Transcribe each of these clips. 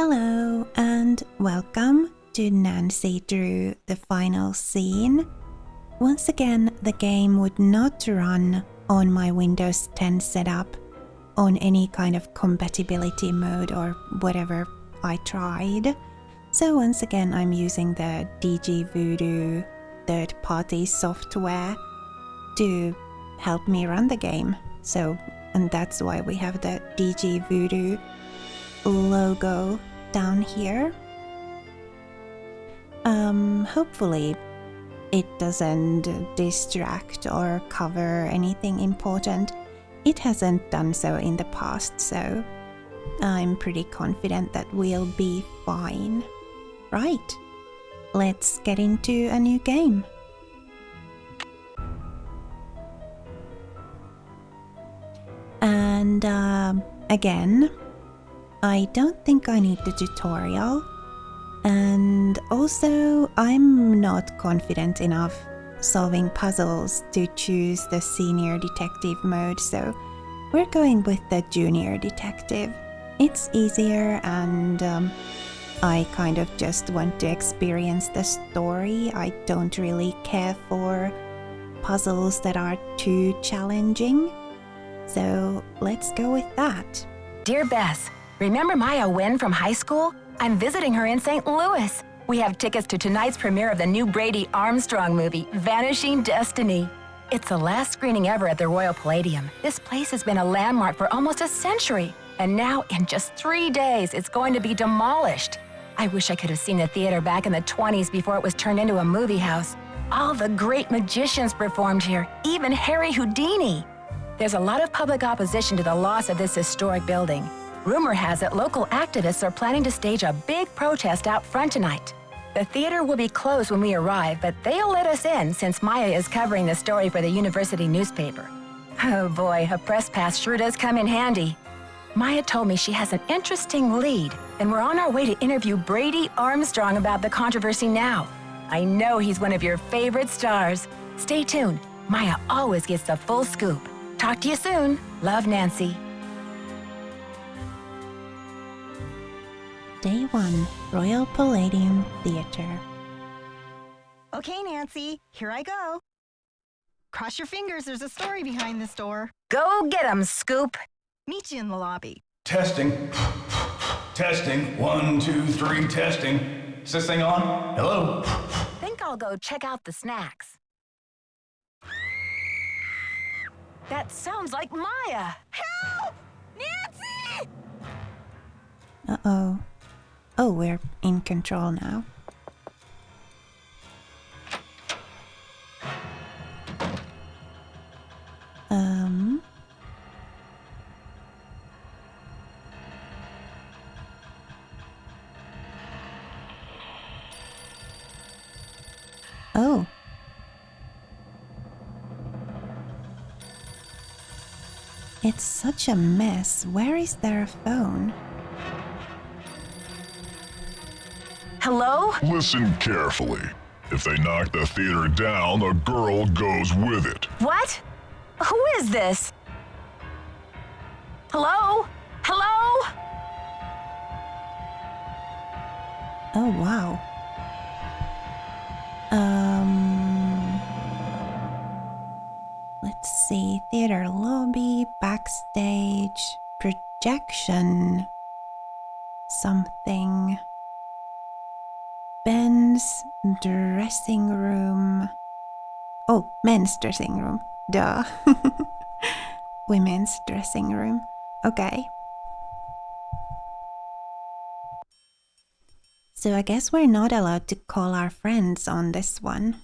Hello and welcome to Nancy Drew the final scene. Once again, the game would not run on my Windows 10 setup on any kind of compatibility mode or whatever I tried. So once again, I'm using the DG Voodoo third-party software to help me run the game. And that's why we have the DG Voodoo logo down here. Hopefully it doesn't distract or cover anything important. It hasn't done so in the past, so I'm pretty confident that we'll be fine. Right, let's get into a new game. And again, I don't think I need the tutorial, and also I'm not confident enough solving puzzles to choose the senior detective mode, so we're going with the junior detective. It's easier and I kind of just want to experience the story. I don't really care for puzzles that are too challenging, so let's go with that. Dear Bess, remember Maya Wynn from high school? I'm visiting her in St. Louis. We have tickets to tonight's premiere of the new Brady Armstrong movie, Vanishing Destiny. It's the last screening ever at the Royal Palladium. This place has been a landmark for almost a century, and now in just 3 days, it's going to be demolished. I wish I could have seen the theater back in the 20s before it was turned into a movie house. All the great magicians performed here, even Harry Houdini. There's a lot of public opposition to the loss of this historic building. Rumor has it local activists are planning to stage a big protest out front tonight. The theater will be closed when we arrive, but they'll let us in since Maya is covering the story for the university newspaper. Oh boy, a press pass sure does come in handy. Maya told me she has an interesting lead, and we're on our way to interview Brady Armstrong about the controversy now. I know he's one of your favorite stars. Stay tuned. Maya always gets the full scoop. Talk to you soon. Love, Nancy. Day 1, Royal Palladium Theatre. Okay, Nancy, here I go. Cross your fingers, there's a story behind this door. Go get 'em, Scoop. Meet you in the lobby. Testing. Testing. 1, 2, 3, testing. Is this thing on? Hello? Think I'll go check out the snacks. That sounds like Maya. Help! Nancy! Uh-oh. Oh, we're in control now. Oh. It's such a mess. Where is there a phone? Hello? Listen carefully. If they knock the theater down, the girl goes with it. What? Who is this? Hello? Hello? Oh, wow. Let's see. Theater lobby, backstage, projection, something. Ben's dressing room. Oh, men's dressing room. Duh. Women's dressing room. Okay. So I guess we're not allowed to call our friends on this one.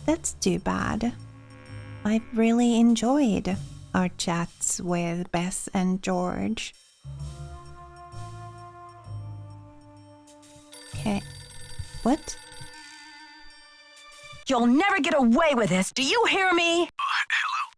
That's too bad. I've really enjoyed our chats with Bess and George. Okay. What? You'll never get away with this. Do you hear me? Hello?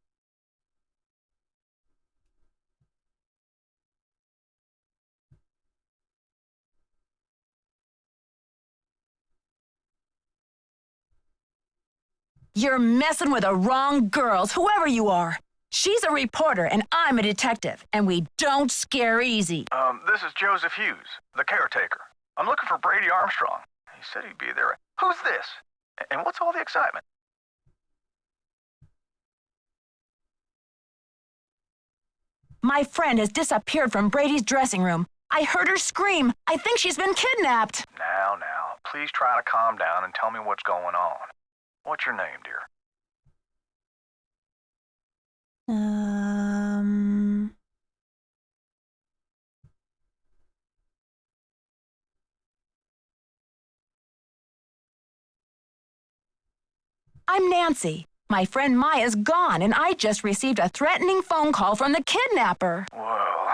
You're messing with the wrong girls, whoever you are. She's a reporter and I'm a detective, and we don't scare easy. This is Joseph Hughes, the caretaker. I'm looking for Brady Armstrong. He said he'd be there. Who's this? And what's all the excitement? My friend has disappeared from Brady's dressing room. I heard her scream. I think she's been kidnapped. Now, please try to calm down and tell me what's going on. What's your name, dear? I'm Nancy. My friend Maya's gone, and I just received a threatening phone call from the kidnapper. Whoa.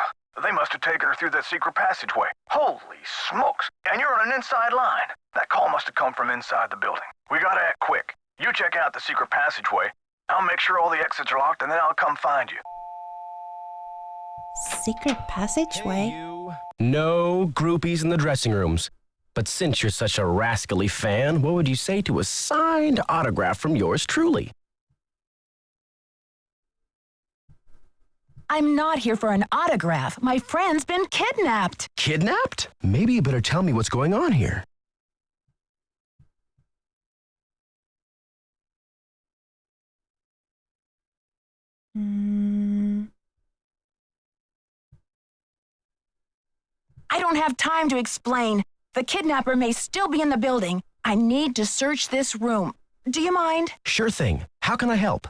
They must have taken her through that secret passageway. Holy smokes. And you're on an inside line. That call must have come from inside the building. We gotta act quick. You check out the secret passageway. I'll make sure all the exits are locked, and then I'll come find you. Secret passageway? No groupies in the dressing rooms. But since you're such a rascally fan, what would you say to a signed autograph from yours truly? I'm not here for an autograph. My friend's been kidnapped. Kidnapped? Maybe you better tell me what's going on here. I don't have time to explain. The kidnapper may still be in the building. I need to search this room. Do you mind? Sure thing. How can I help?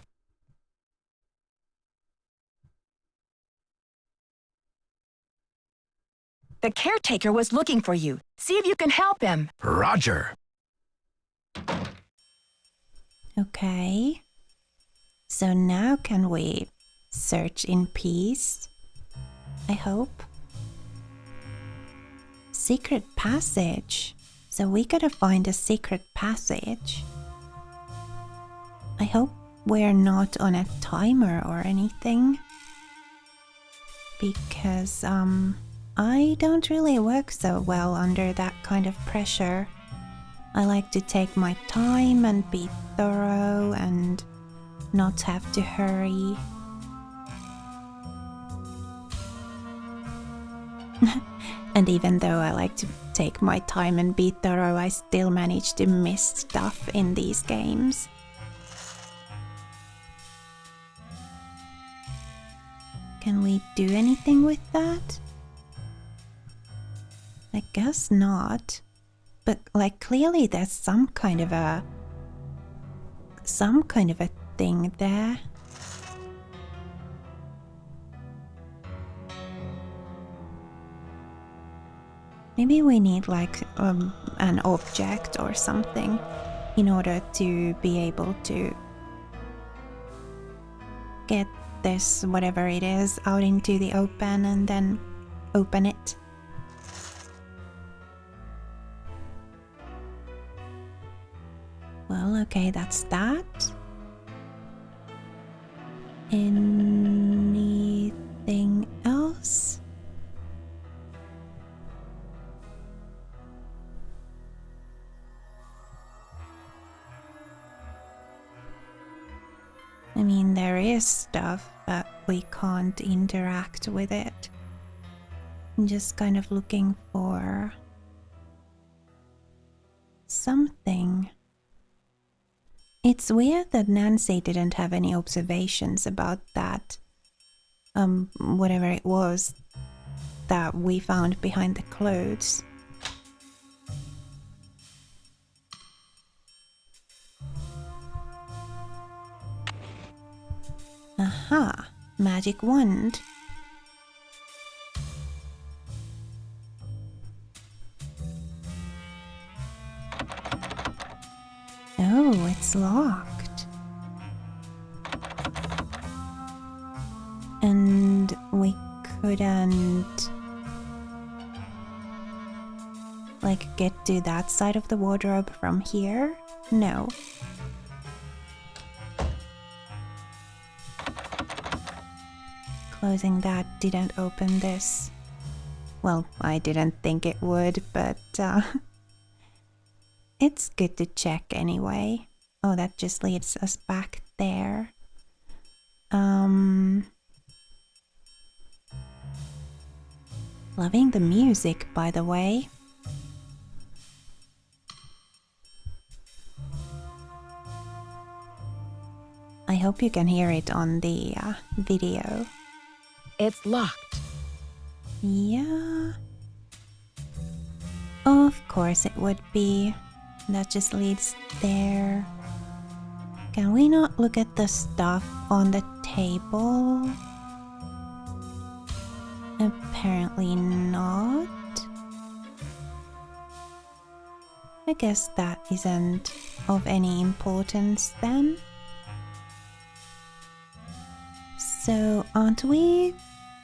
The caretaker was looking for you. See if you can help him. Roger. Okay. So now can we search in peace? I hope. Secret passage. So we gotta find a secret passage. I hope we're not on a timer or anything. Because, I don't really work so well under that kind of pressure. I like to take my time and be thorough and not have to hurry. And even though I like to take my time and be thorough, I still manage to miss stuff in these games. Can we do anything with that? I guess not. But like clearly there's some kind of a thing there. Maybe we need like an object or something in order to be able to get this, whatever it is, out into the open and then open it. Well, okay, that's that. Anything else? I mean, there is stuff, but we can't interact with it. I'm just kind of looking for something. It's weird that Nancy didn't have any observations about that, whatever it was that we found behind the clothes. Aha, magic wand. Oh, it's locked. And we couldn't like get to that side of the wardrobe from here? No. Closing that didn't open this. Well, I didn't think it would, but it's good to check anyway. Oh, that just leads us back there. Loving the music, by the way. I hope you can hear it on the video. It's locked. Yeah. Of course it would be. That just leads there. Can we not look at the stuff on the table? Apparently not. I guess that isn't of any importance then. So aren't we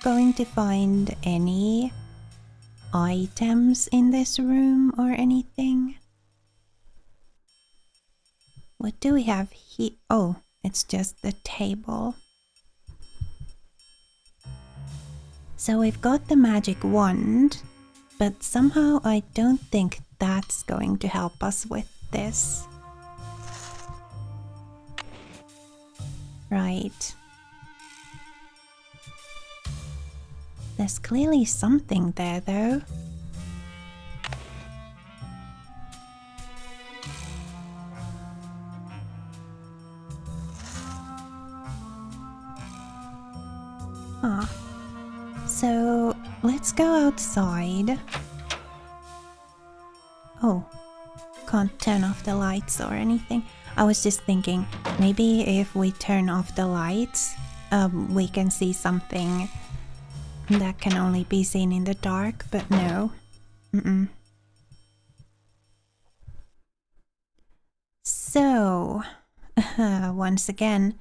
going to find any items in this room or anything? What do we have here? Oh, it's just the table. So we've got the magic wand, but somehow I don't think that's going to help us with this. Right. There's clearly something there though. Huh. So let's go outside. Oh, can't turn off the lights or anything. I was just thinking maybe if we turn off the lights, we can see something that can only be seen in the dark, but no. So, once again,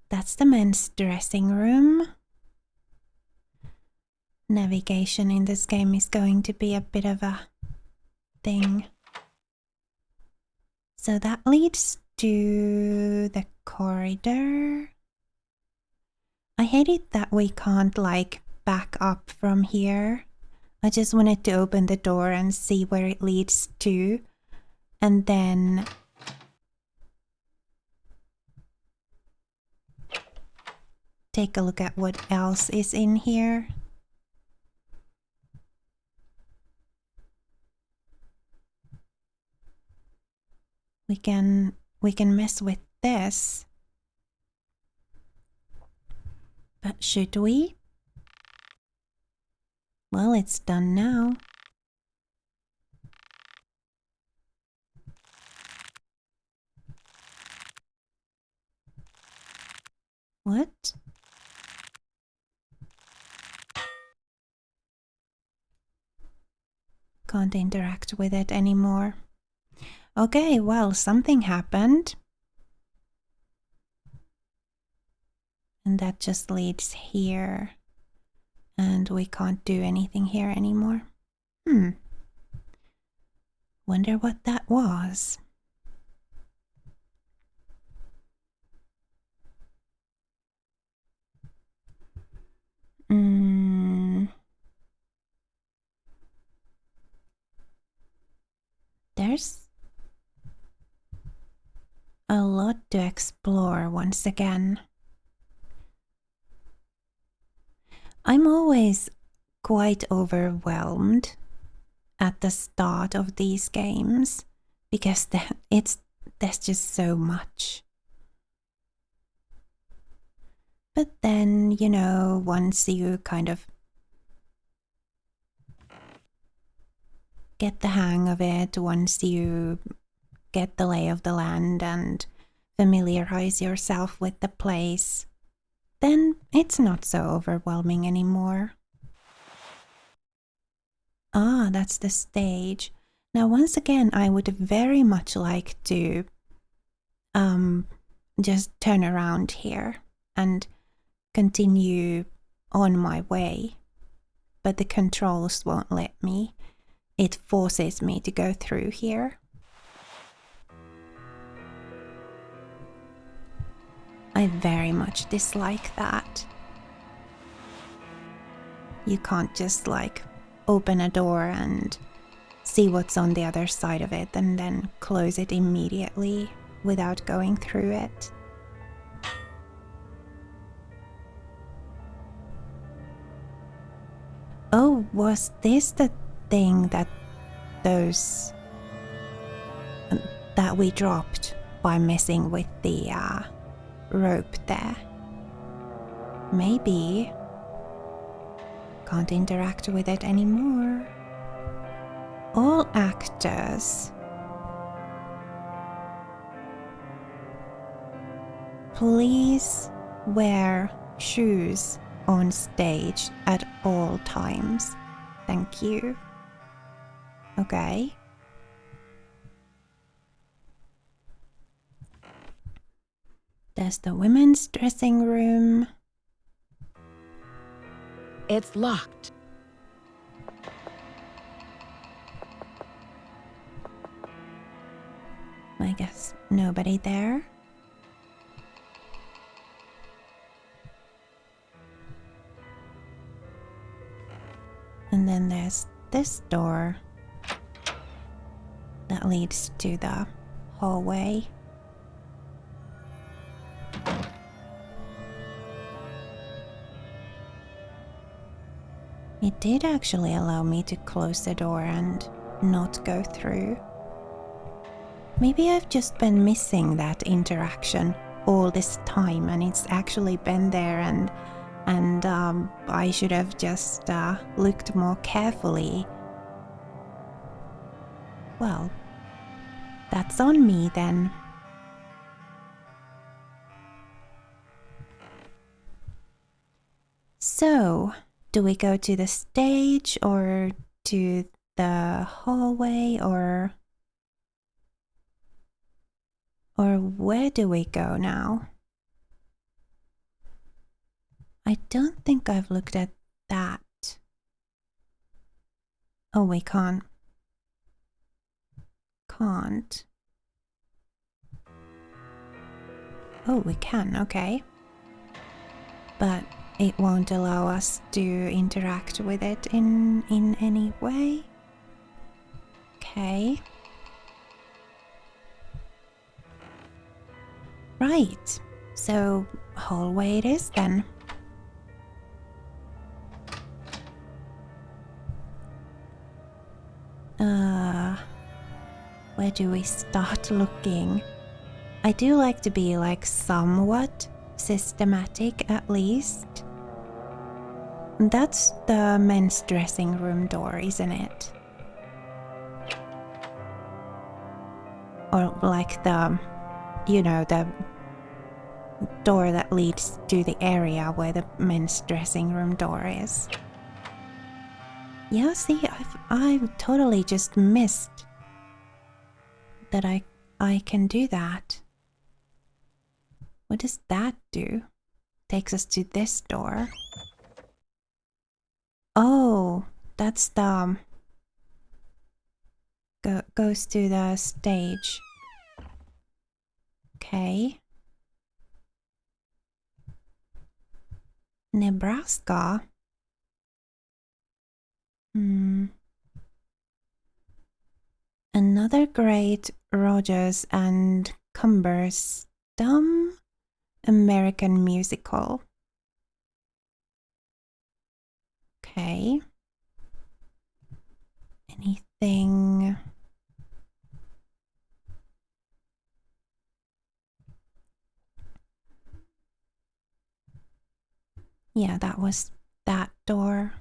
that's the men's dressing room. Navigation in this game is going to be a bit of a thing. So that leads to the corridor. I hate it that we can't like back up from here. I just wanted to open the door and see where it leads to, and then take a look at what else is in here. We can mess with this. But should we? Well, it's done now. What? Can't interact with it anymore. Okay, well, something happened. And that just leads here. And we can't do anything here anymore. Wonder what that was. There's a lot to explore once again. I'm always quite overwhelmed at the start of these games because there's just so much. But then, you know, once you kind of get the hang of it, once you get the lay of the land and familiarize yourself with the place, then it's not so overwhelming anymore. Ah, that's the stage. Now, once again, I would very much like to just turn around here and continue on my way, but the controls won't let me. It forces me to go through here. I very much dislike that. You can't just like open a door and see what's on the other side of it and then close it immediately without going through it. Oh, was this the thing that that we dropped by messing with the rope there? Maybe. Can't interact with it anymore. All actors, please wear shoes on stage at all times. Thank you. Okay. There's the women's dressing room. It's locked. I guess nobody there. And then there's this door that leads to the hallway. It did actually allow me to close the door and not go through. Maybe I've just been missing that interaction all this time and it's actually been there, and I should have just looked more carefully. Well, that's on me then. So, do we go to the stage or to the hallway or where do we go now? I don't think I've looked at that. Oh, we can't. Oh, we can, okay. But it won't allow us to interact with it in any way. Okay. Right. So, hallway it is then. Where do we start looking? I do like to be like somewhat systematic at least. That's the men's dressing room door, isn't it? Or like the, you know, the door that leads to the area where the men's dressing room door is. Yeah, see, I've totally just missed that I can do that. What does that do? Takes us to this door. Oh, that's the goes to the stage. Okay. Nebraska. Another great Rogers and Cumbersome American musical. Okay. Anything? Yeah, that was that door.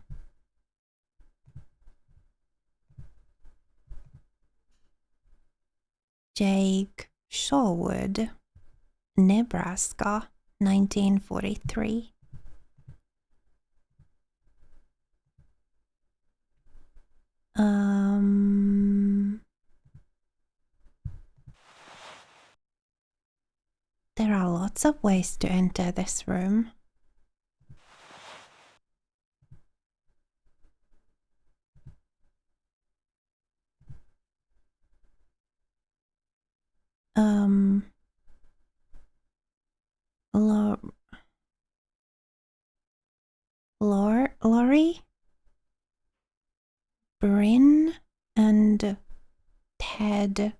Jake Shawwood, Nebraska, 1943. There are lots of ways to enter this room. Lori, Bryn, and Ted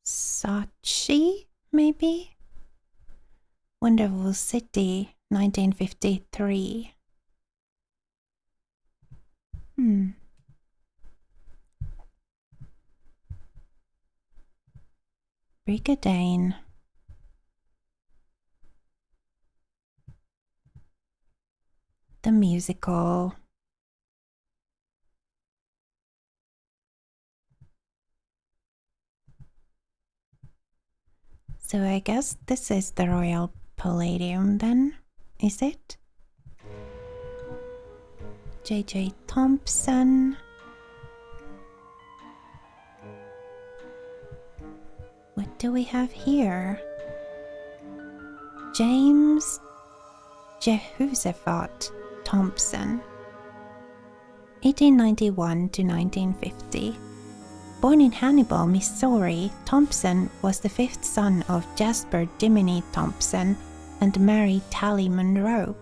Saatchi, maybe? Wonderful City, 1953. Brigadane. The musical. So I guess this is the Royal Palladium then, is it? J.J. Thompson. What do we have here? James Jehoshaphat Thompson, 1891 to 1950. Born in Hannibal, Missouri, Thompson was the fifth son of Jasper Jiminy Thompson and Mary Tally Monroe.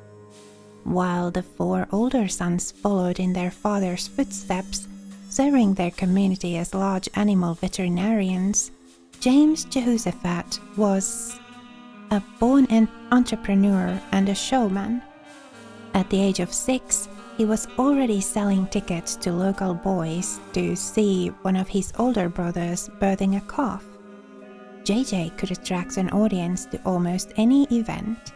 While the four older sons followed in their father's footsteps, serving their community as large animal veterinarians, James Jehoshaphat was a born entrepreneur and a showman. At the age of 6, he was already selling tickets to local boys to see one of his older brothers birthing a calf. JJ could attract an audience to almost any event.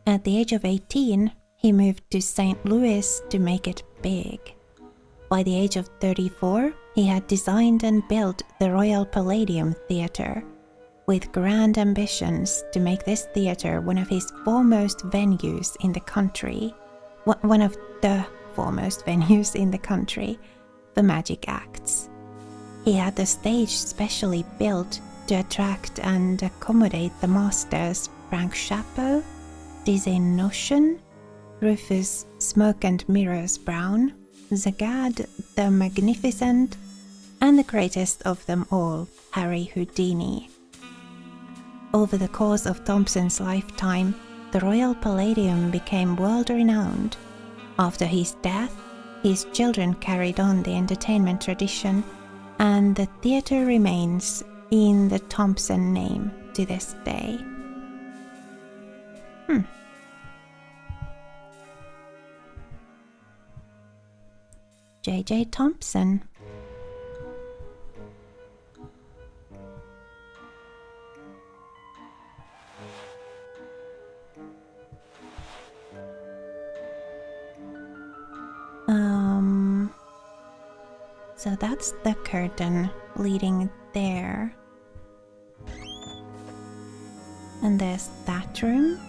At the age of 18, he moved to St. Louis to make it big. By the age of 34, he had designed and built the Royal Palladium Theatre, with grand ambitions to make this theatre one of his foremost venues in the country, one of the foremost venues in the country for magic acts. He had the stage specially built to attract and accommodate the masters Frank Chapeau, Dizzy Notion, Rufus Smoke and Mirrors Brown, Zagad the Magnificent, and the greatest of them all, Harry Houdini. Over the course of Thompson's lifetime, the Royal Palladium became world-renowned. After his death, his children carried on the entertainment tradition, and the theatre remains in the Thompson name to this day. J.J. Thompson. So that's the curtain leading there. And there's that room.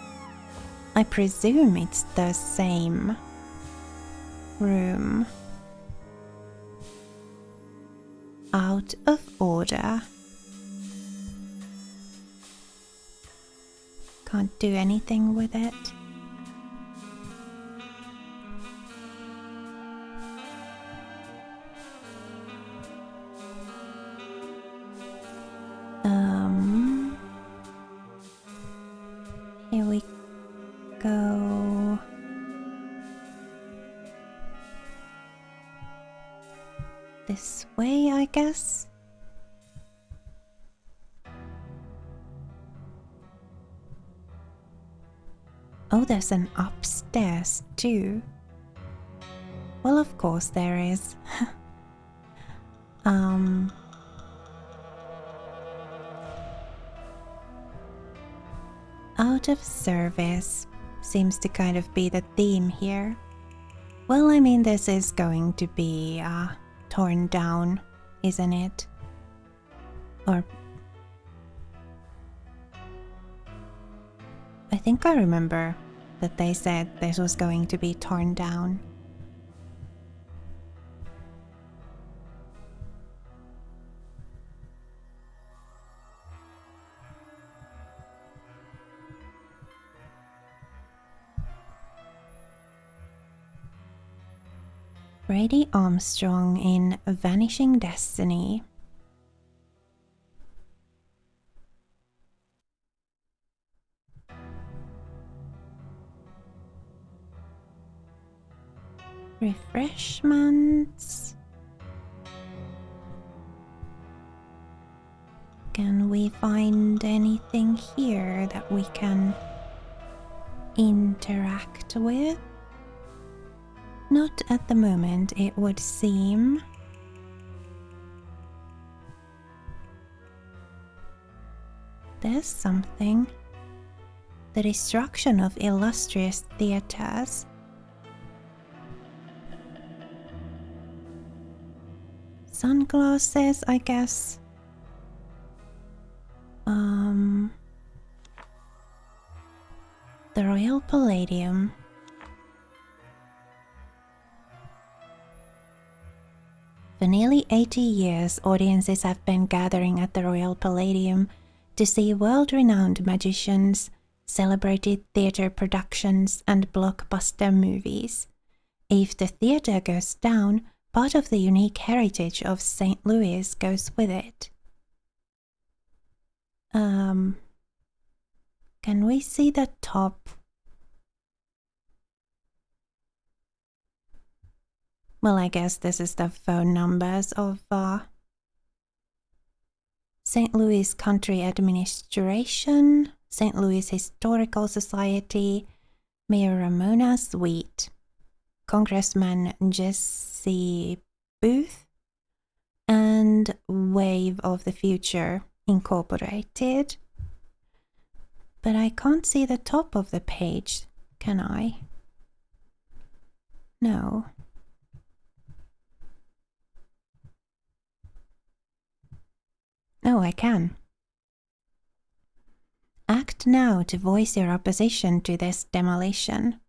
I presume it's the same room. Out of order. Can't do anything with it. Here we go. This way, I guess. Oh, there's an upstairs too. Well, of course there is. Out of service seems to kind of be the theme here. Well, I mean, this is going to be torn down, isn't it? Or I think I remember that they said this was going to be torn down. Brady Armstrong in Vanishing Destiny. Refreshments. Can we find anything here that we can intake? interact with? Not at the moment, it would seem. There's something. The destruction of illustrious theaters. Sunglasses, I guess. The Royal Palladium. For nearly 80 years, audiences have been gathering at the Royal Palladium to see world-renowned magicians, celebrated theatre productions, and blockbuster movies. If the theatre goes down, part of the unique heritage of St. Louis goes with it. Can we see the top? Well, I guess this is the phone numbers of St. Louis Country Administration, St. Louis Historical Society, Mayor Ramona Sweet, Congressman Jesse Booth, and Wave of the Future Incorporated. But I can't see the top of the page, can I? No. Oh, I can. Act now to voice your opposition to this demolition.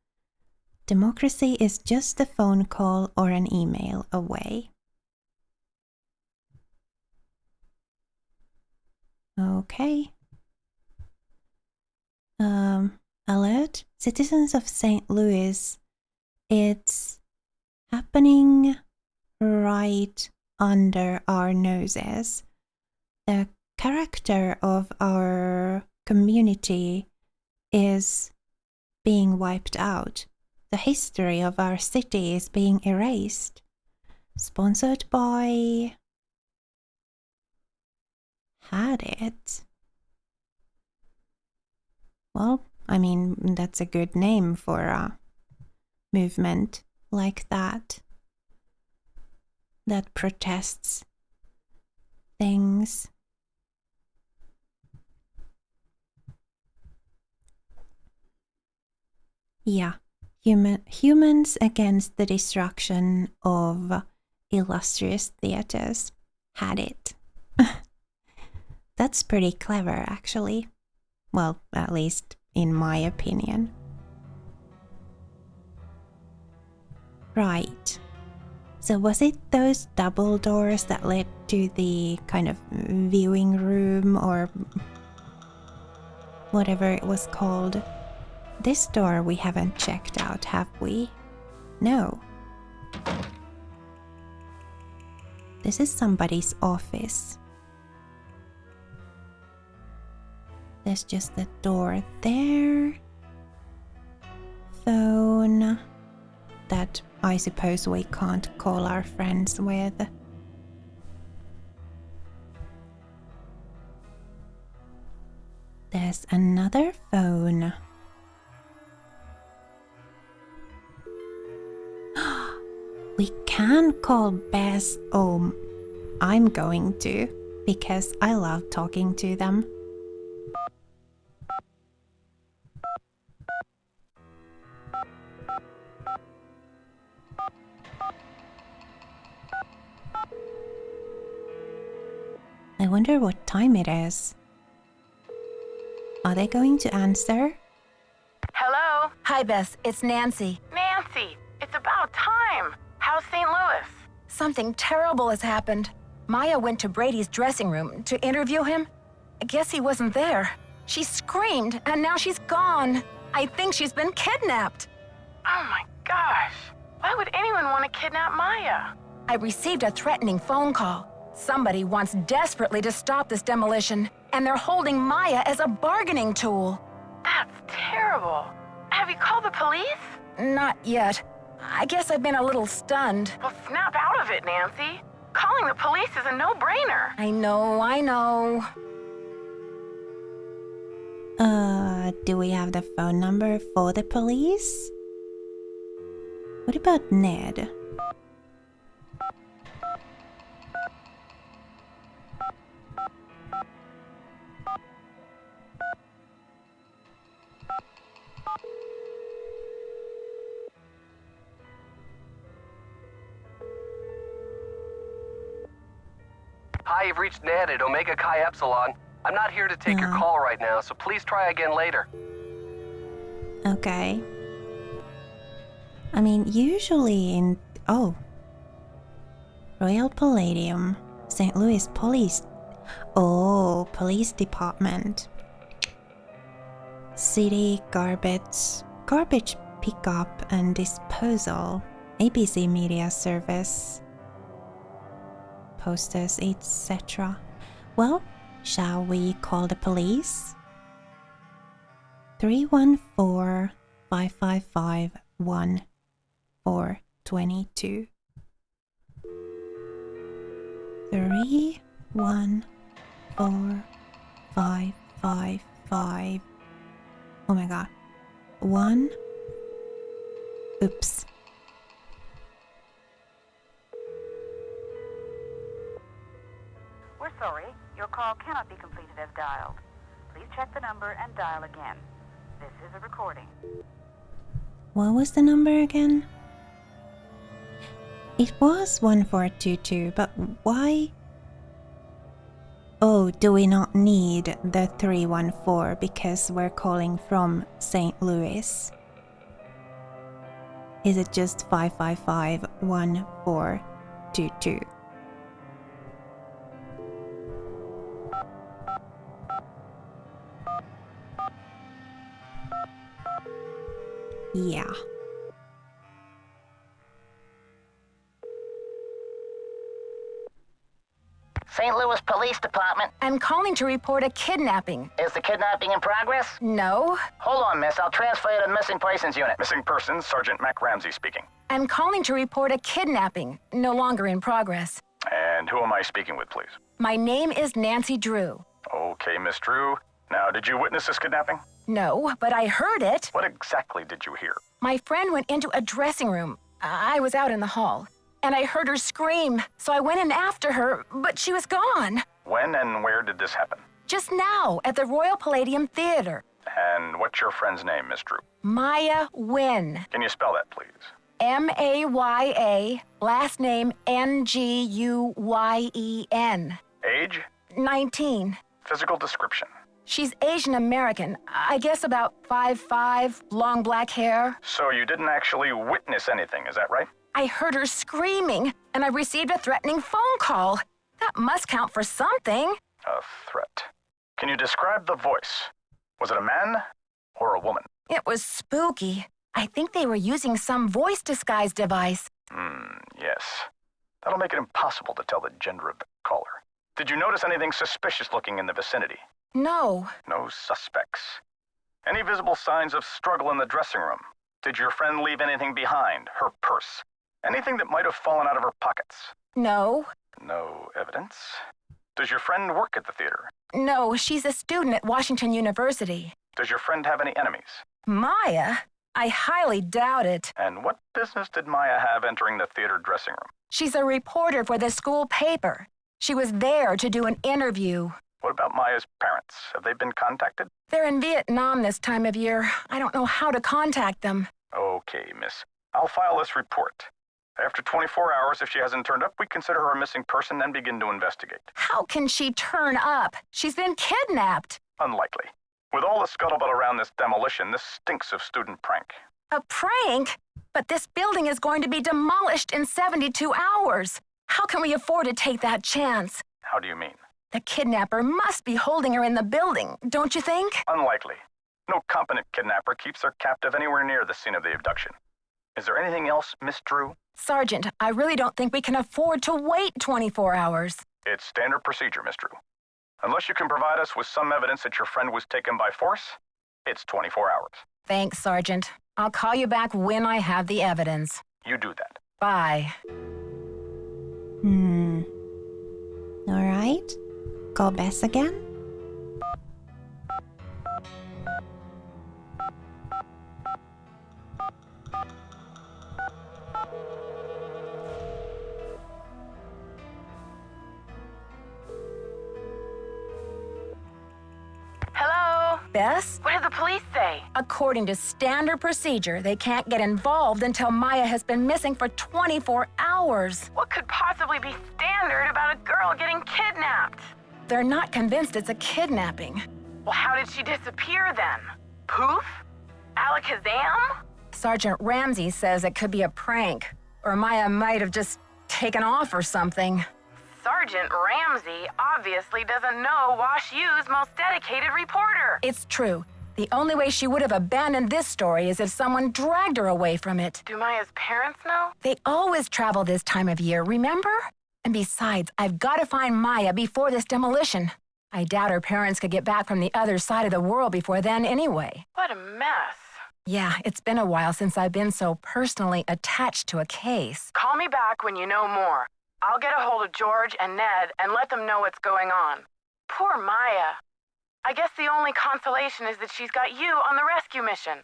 Democracy is just a phone call or an email away. Okay. Alert, citizens of St. Louis. It's happening right under our noses. The character of our community is being wiped out. The history of our city is being erased. Sponsored by... Had it. Well, I mean, that's a good name for a movement like that. That protests things. Yeah, humans against the destruction of illustrious theaters. Had it. That's pretty clever, actually. Well, at least in my opinion. Right. So was it those double doors that led to the kind of viewing room or whatever it was called? This door we haven't checked out, have we? No. This is somebody's office. There's just the door there. Phone. That I suppose we can't call our friends with. There's another phone. We can call Bess. Oh, I'm going to, because I love talking to them. I wonder what time it is. Are they going to answer? Hello? Hi, Bess. It's Nancy. Nancy, it's about time. How's St. Louis? Something terrible has happened. Maya went to Brady's dressing room to interview him. I guess he wasn't there. She screamed, and now she's gone. I think she's been kidnapped. Oh my gosh. Why would anyone want to kidnap Maya? I received a threatening phone call. Somebody wants desperately to stop this demolition, and they're holding Maya as a bargaining tool. That's terrible. Have you called the police? Not yet. I guess I've been a little stunned. Well, snap out of it, Nancy. Calling the police is a no-brainer. I know. Do we have the phone number for the police? What about Ned? Hi, you've reached Ned at Omega Chi Epsilon. I'm not here to take your call right now, so please try again later. Okay. I mean, usually in... Oh. Royal Palladium. St. Louis Police... Oh, Police Department. City Garbage... Garbage Pickup and Disposal. ABC Media Service. Posters, etc. Well, shall we call the police? 314-555-1422. 314-555. Oh my god. 1. Oops. We're sorry, your call cannot be completed as dialed. Please check the number and dial again. This is a recording. What was the number again? It was 1422, but why? Oh, do we not need the 314 because we're calling from St. Louis? Is it just 555-1422? Yeah. St. Louis Police Department. I'm calling to report a kidnapping. Is the kidnapping in progress? No. Hold on, miss. I'll transfer you to the Missing Persons Unit. Missing persons, Sergeant Mac Ramsey speaking. I'm calling to report a kidnapping, no longer in progress. And who am I speaking with, please? My name is Nancy Drew. Okay, Miss Drew. Now, did you witness this kidnapping? No, but I heard it. What exactly did you hear? My friend went into a dressing room. I was out in the hall. And I heard her scream, so I went in after her, but she was gone. When and where did this happen? Just now, at the Royal Palladium Theater. And what's your friend's name, Miss Drew? Maya Wynn. Can you spell that, please? M-A-Y-A, last name N-G-U-Y-E-N. Age? 19. Physical description? She's Asian American. I guess about 5'5", long black hair. So you didn't actually witness anything, is that right? I heard her screaming, and I received a threatening phone call. That must count for something. A threat. Can you describe the voice? Was it a man or a woman? It was spooky. I think they were using some voice disguise device. Yes. That'll make it impossible to tell the gender of the caller. Did you notice anything suspicious looking in the vicinity? No. No suspects. Any visible signs of struggle in the dressing room? Did your friend leave anything behind? Her purse? Anything that might have fallen out of her pockets? No. No evidence. Does your friend work at the theater? No, she's a student at Washington University. Does your friend have any enemies? Maya? I highly doubt it. And what business did Maya have entering the theater dressing room? She's a reporter for the school paper. She was there to do an interview. What about Maya's parents? Have they been contacted? They're in Vietnam this time of year. I don't know how to contact them. Okay, miss. I'll file this report. After 24 hours, if she hasn't turned up, we consider her a missing person and begin to investigate. How can she turn up? She's been kidnapped. Unlikely. With all the scuttlebutt around this demolition, this stinks of student prank. A prank? But this building is going to be demolished in 72 hours. How can we afford to take that chance? How do you mean? The kidnapper must be holding her in the building, don't you think? Unlikely. No competent kidnapper keeps her captive anywhere near the scene of the abduction. Is there anything else, Miss Drew? Sergeant, I really don't think we can afford to wait 24 hours. It's standard procedure, Miss Drew. Unless you can provide us with some evidence that your friend was taken by force, it's 24 hours. Thanks, Sergeant. I'll call you back when I have the evidence. You do that. Bye. Alright. Call Bess again? Hello? Bess? What did the police say? According to standard procedure, they can't get involved until Maya has been missing for 24 hours. What could possibly be standard about a girl getting kidnapped? They're not convinced it's a kidnapping. Well, how did she disappear then? Poof? Alakazam? Sergeant Ramsey says it could be a prank, or Maya might have just taken off or something. Sergeant Ramsey obviously doesn't know Wash U's most dedicated reporter. It's true. The only way she would have abandoned this story is if someone dragged her away from it. Do Maya's parents know? They always travel this time of year, remember? And besides, I've got to find Maya before this demolition. I doubt her parents could get back from the other side of the world before then anyway. What a mess. Yeah, it's been a while since I've been so personally attached to a case. Call me back when you know more. I'll get a hold of George and Ned and let them know what's going on. Poor Maya. I guess the only consolation is that she's got you on the rescue mission.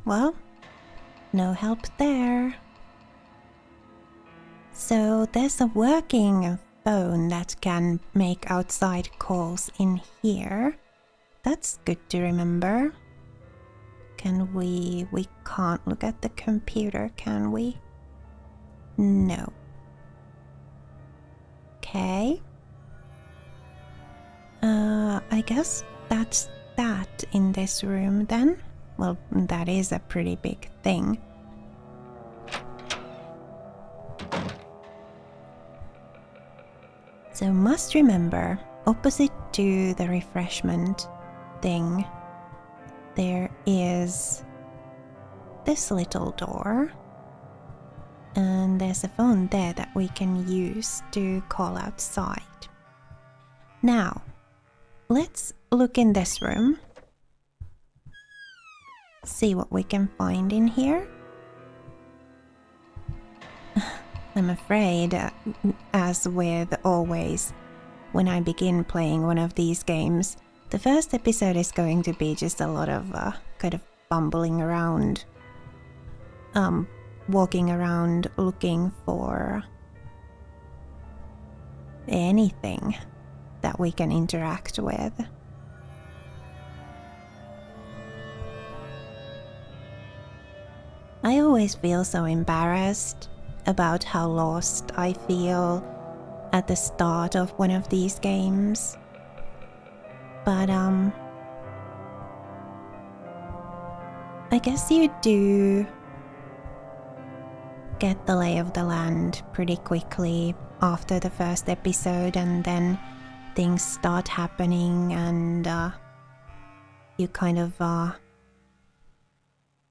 Well, no help there. So there's a working phone that can make outside calls in here. That's good to remember. Can we can't look at the computer, can we? No. Okay. I guess that's that in this room then. Well, that is a pretty big thing. So must remember, opposite to the refreshment thing, there is this little door. And there's a phone there that we can use to call outside. Now, let's look in this room. See what we can find in here. I'm afraid, as with always, when I begin playing one of these games, the first episode is going to be just a lot of kind of bumbling around. Walking around looking for anything that we can interact with. I always feel so embarrassed about how lost I feel at the start of one of these games. But I guess you do get the lay of the land pretty quickly after the first episode, and then things start happening and you kind of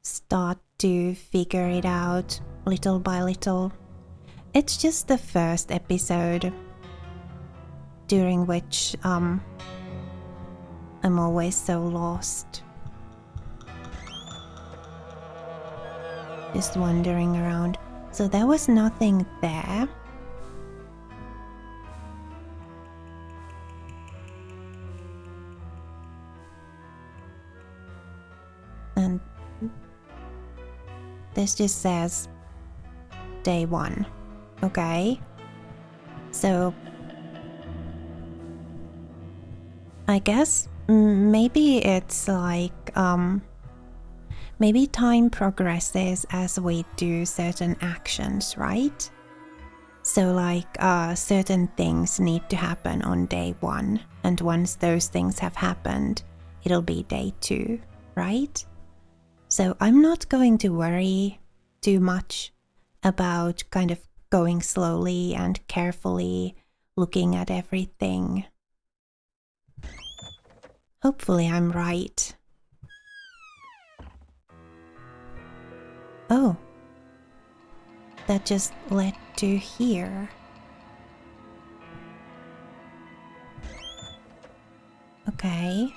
start to figure it out little by little. It's just the first episode during which I'm always so lost. Just wandering around. So there was nothing there. And this just says day 1. Okay. So I guess maybe it's like maybe time progresses as we do certain actions, right? So like certain things need to happen on day 1, and once those things have happened, it'll be day 2, right? So I'm not going to worry too much about kind of going slowly and carefully looking at everything. Hopefully I'm right. Oh, that just led to here. Okay.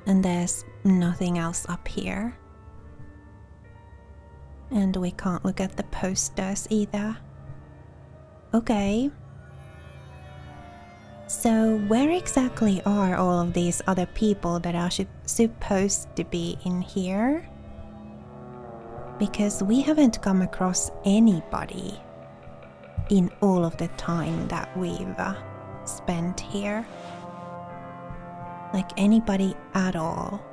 And there's nothing else up here. And we can't look at the posters either. Okay. So where exactly are all of these other people that are supposed to be in here? Because we haven't come across anybody in all of the time that we've spent here. Like anybody at all.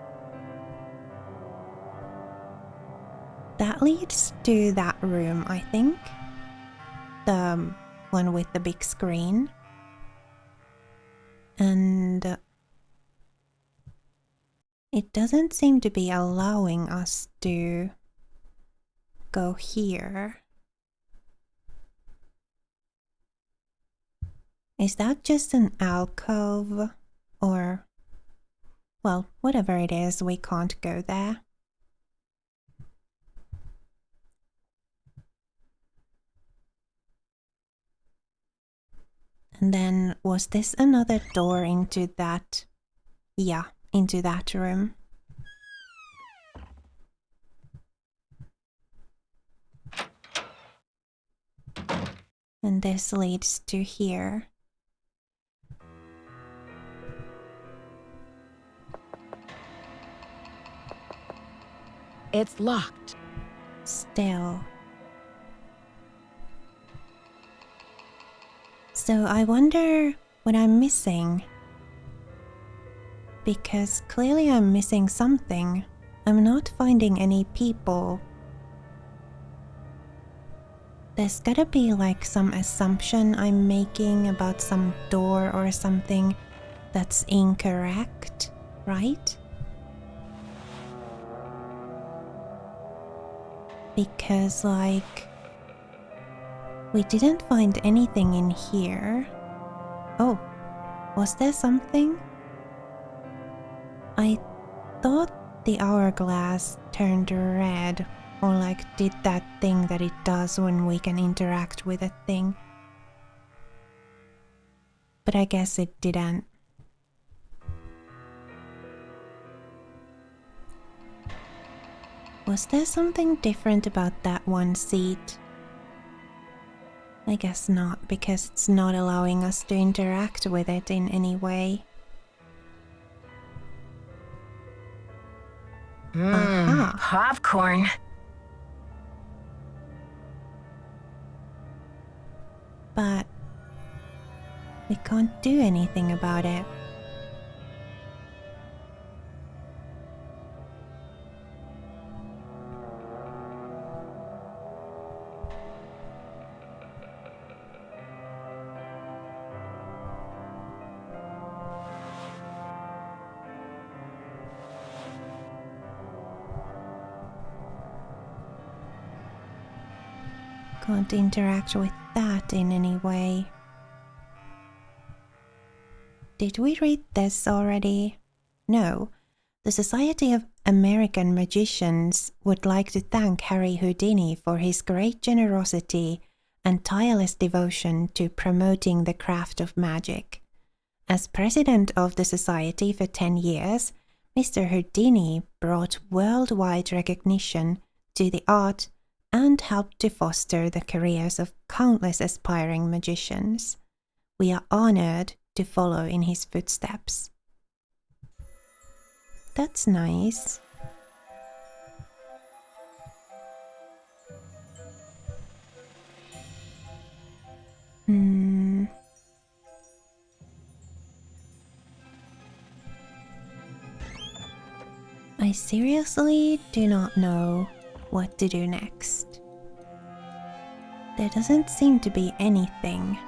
That leads to that room, I think. The one with the big screen. And it doesn't seem to be allowing us to go here. Is that just an alcove? Or, well, whatever it is, we can't go there. And then, was this another door into that? Yeah, into that room. And this leads to here. It's locked. Still. So I wonder what I'm missing. Because clearly I'm missing something. I'm not finding any people. There's gotta be like some assumption I'm making about some door or something that's incorrect, right? Because like, we didn't find anything in here. Oh, was there something? I thought the hourglass turned red, or like did that thing that it does when we can interact with a thing. But I guess it didn't. Was there something different about that one seat? I guess not, because it's not allowing us to interact with it in any way. Aha! Popcorn. But we can't do anything about it. Can't interact with that in any way. Did we read this already? No. The Society of American Magicians would like to thank Harry Houdini for his great generosity and tireless devotion to promoting the craft of magic. As president of the society for 10 years, Mr. Houdini brought worldwide recognition to the art and helped to foster the careers of countless aspiring magicians. We are honored to follow in his footsteps. That's nice. I seriously do not know what to do next. There doesn't seem to be anything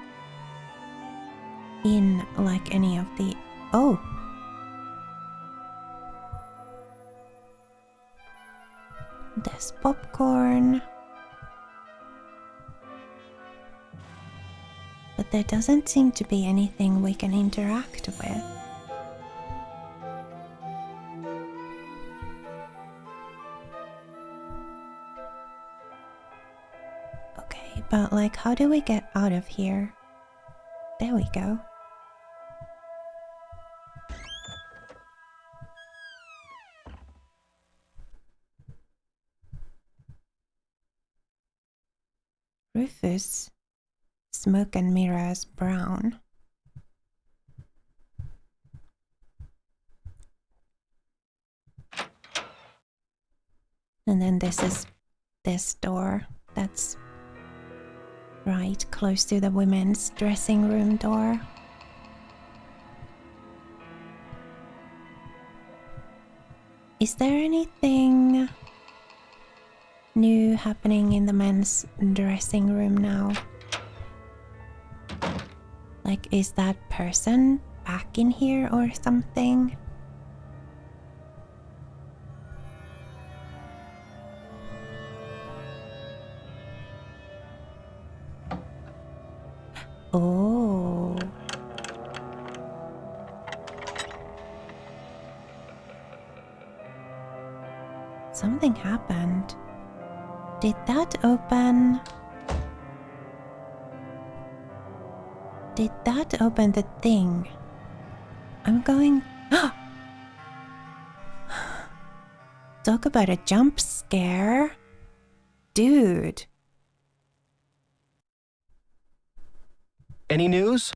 in like any of the... Oh! There's popcorn. But there doesn't seem to be anything we can interact with. Okay, but like how do we get out of here? There we go. Rufus, smoke and mirrors brown. And then this is this door. That's right, close to the women's dressing room door. Is there anything new happening in the men's dressing room now? Like, is that person back in here or something? Oh. Something happened. Did that open? Did that open the thing? I'm going... Talk about a jump scare. Dude. Any news?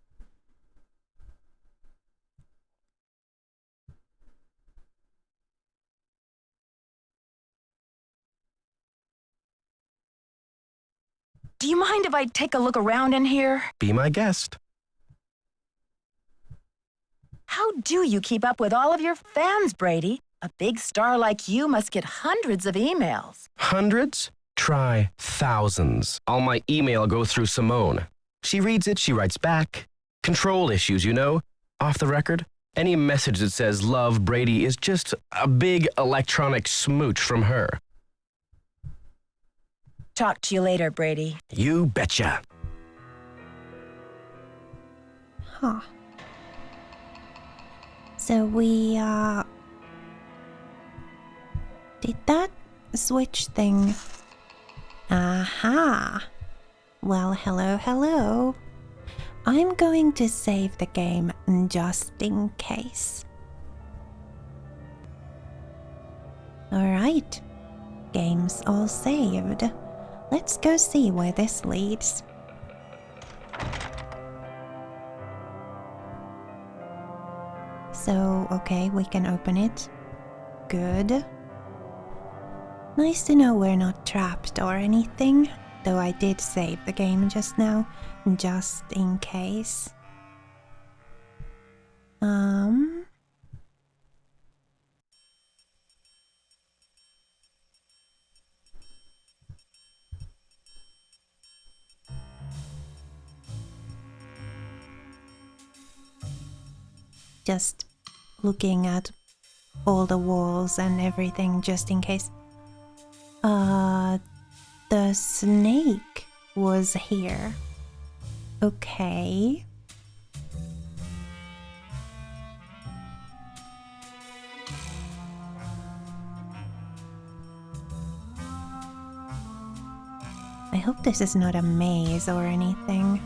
Do you mind if I take a look around in here? Be my guest. How do you keep up with all of your fans, Brady? A big star like you must get hundreds of emails. Hundreds? Try thousands. All my email go through Simone. She reads it, she writes back. Control issues, you know? Off the record. Any message that says love Brady is just a big electronic smooch from her. Talk to you later, Brady. You betcha. Huh. So we, did that switch thing? Aha! Well, hello, hello. I'm going to save the game just in case. Alright. Game's all saved. Let's go see where this leads. So, okay, we can open it. Good. Nice to know we're not trapped or anything, though I did save the game just now, just in case. Just looking at all the walls and everything just in case. The snake was here. Okay. I hope this is not a maze or anything.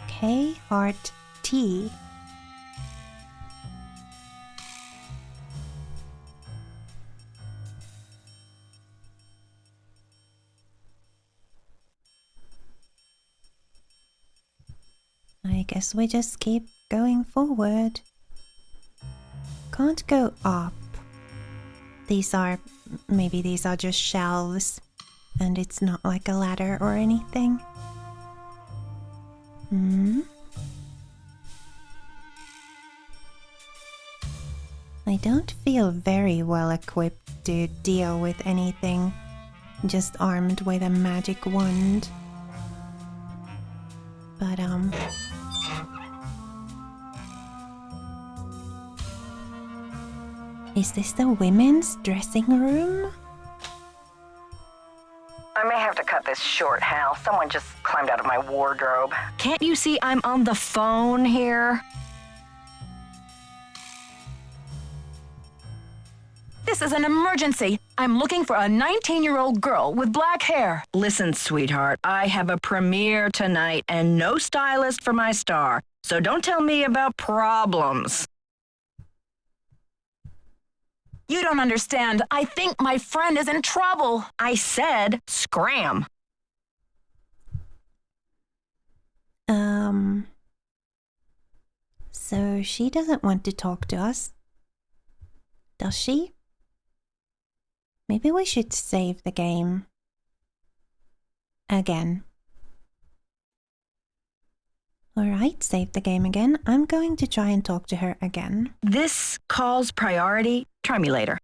K heart T. I guess we just keep going forward. Can't go up. Maybe these are just shelves, and it's not like a ladder or anything. I don't feel very well equipped to deal with anything, just armed with a magic wand. But is this the women's dressing room? I may have to cut this short, Hal. Someone just climbed out of my wardrobe. Can't you see I'm on the phone here? This is an emergency. I'm looking for a 19-year-old girl with black hair. Listen, sweetheart, I have a premiere tonight and no stylist for my star, so don't tell me about problems. You don't understand. I think my friend is in trouble. I said scram. So she doesn't want to talk to us, does she? Maybe we should save the game. Again. Alright, save the game again. I'm going to try and talk to her again. This call's priority. Try me later.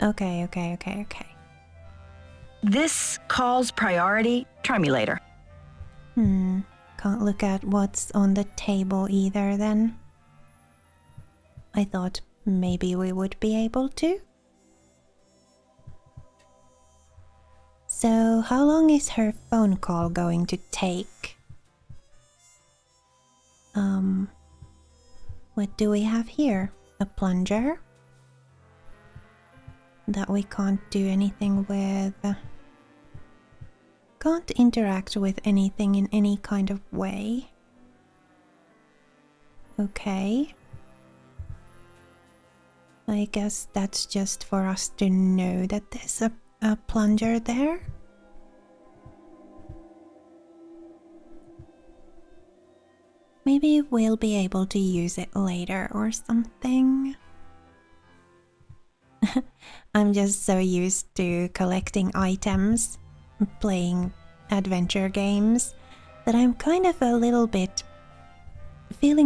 Okay. This call's priority. Try me later. Can't look at what's on the table either then. I thought maybe we would be able to. So, how long is her phone call going to take? What do we have here? A plunger? That we can't do anything with. Can't interact with anything in any kind of way. Okay. I guess that's just for us to know that there's a plunger there. Maybe we'll be able to use it later or something. I'm just so used to collecting items, playing adventure games, that I'm kind of feeling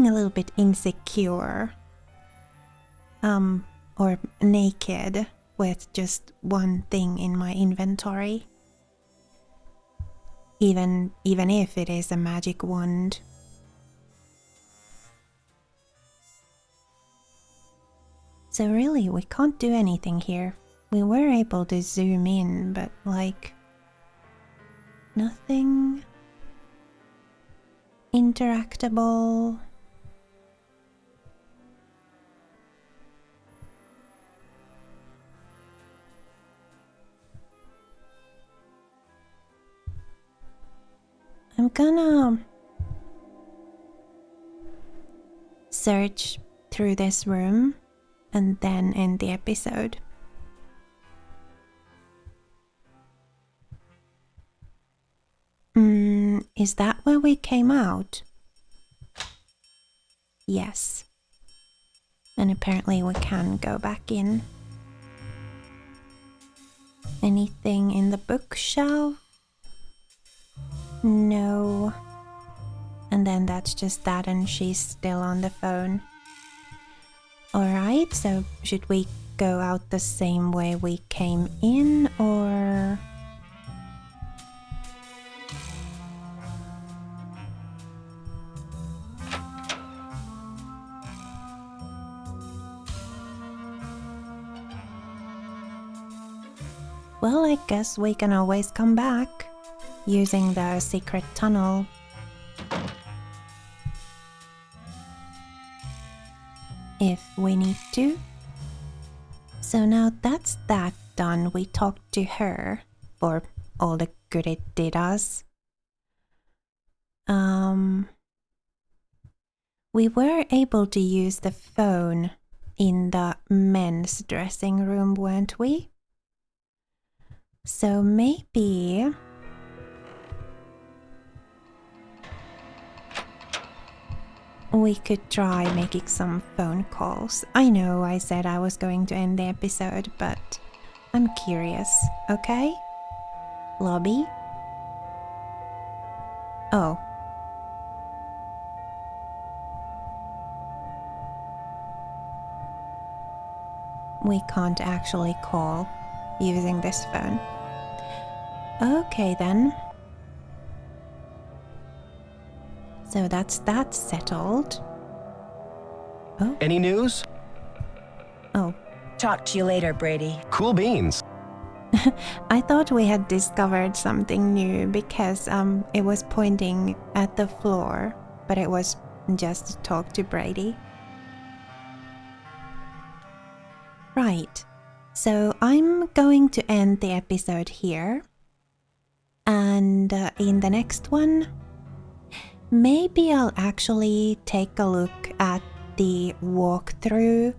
a little bit insecure. Or naked with just one thing in my inventory. Even if it is a magic wand. So really, we can't do anything here. We were able to zoom in, but like... nothing... interactable... I'm gonna search through this room and then end the episode. Is that where we came out? Yes. And apparently we can go back in. Anything in the bookshelf? No. And then that's just that, and she's still on the phone. Alright, so should we go out the same way we came in, or... Well, I guess we can always come back using the secret tunnel. If we need to. So now that's that done. We talked to her for all the good it did us. We were able to use the phone in the men's dressing room, weren't we? So maybe... we could try making some phone calls. I know I said I was going to end the episode, but I'm curious, okay? Lobby? Oh. We can't actually call using this phone. Okay then. So that's that settled. Oh. Any news? Oh. Talk to you later, Brady. Cool beans. I thought we had discovered something new because it was pointing at the floor, but it was just to talk to Brady. Right. So I'm going to end the episode here. And in the next one, maybe I'll actually take a look at the walkthrough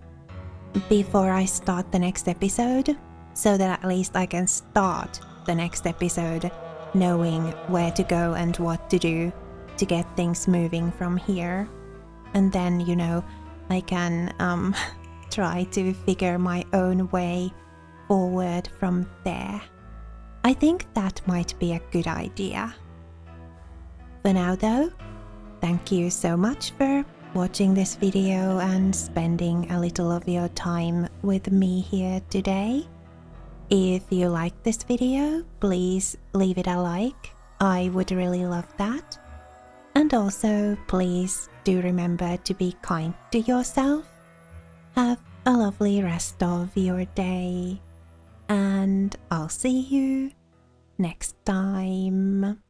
before I start the next episode, so that at least I can start the next episode knowing where to go and what to do to get things moving from here. and then, you know, I can try to figure my own way forward from there. I think that might be a good idea. For now though, thank you so much for watching this video and spending a little of your time with me here today. If you like this video, please leave it a like. I would really love that. And also, please do remember to be kind to yourself. Have a lovely rest of your day. And I'll see you next time.